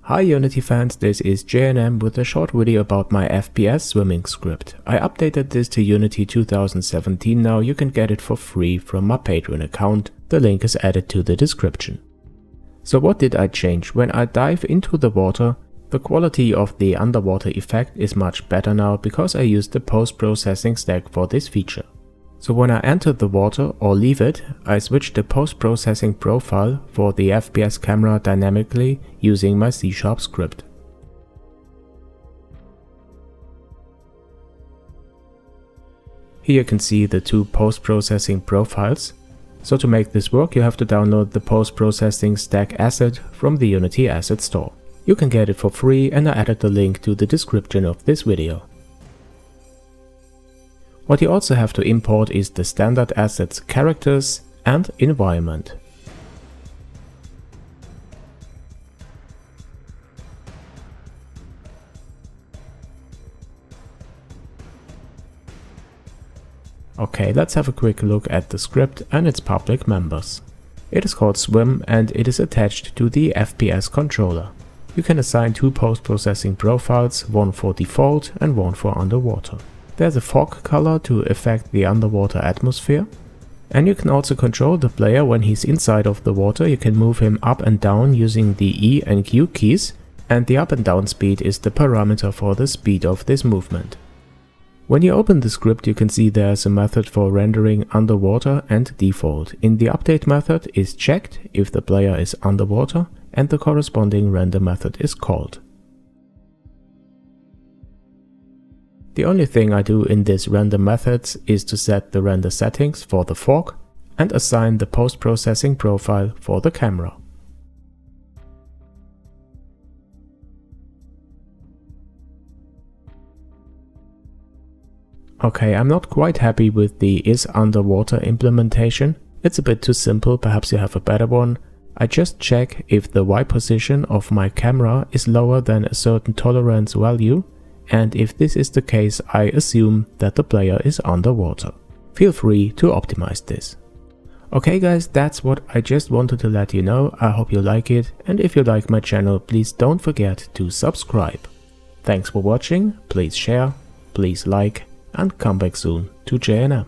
Hi Unity fans, this is JNM with a short video about my FPS swimming script. I updated this to Unity 2017 now, you can get it for free from my Patreon account, the link is added to the description. So what did I change? When I dive into the water, the quality of the underwater effect is much better now because I used the post-processing stack for this feature. So when I enter the water or leave it, I switch the post-processing profile for the FPS camera dynamically using my C# script. Here you can see the two post-processing profiles. So to make this work, you have to download the post-processing stack asset from the Unity Asset Store. You can get it for free and I added the link to the description of this video. What you also have to import is the standard assets characters and environment. Okay, let's have a quick look at the script and its public members. It is called Swim and it is attached to the FPS controller. You can assign two post-processing profiles, one for default and one for underwater. There's a fog color to affect the underwater atmosphere. And you can also control the player when he's inside of the water. You can move him up and down using the E and Q keys, and the up and down speed is the parameter for the speed of this movement. When you open the script, you can see there's a method for rendering underwater and default. In the update method is checked if the player is underwater and the corresponding render method is called. The only thing I do in this render methods is to set the render settings for the fog and assign the post-processing profile for the camera. Okay, I'm not quite happy with the is underwater implementation. It's a bit too simple, perhaps you have a better one. I just check if the Y position of my camera is lower than a certain tolerance value. And if this is the case, I assume that the player is underwater. Feel free to optimize this. Okay guys, that's what I just wanted to let you know. I hope you like it, and if you like my channel, please don't forget to subscribe. Thanks for watching, please share, please like, and come back soon to JNM.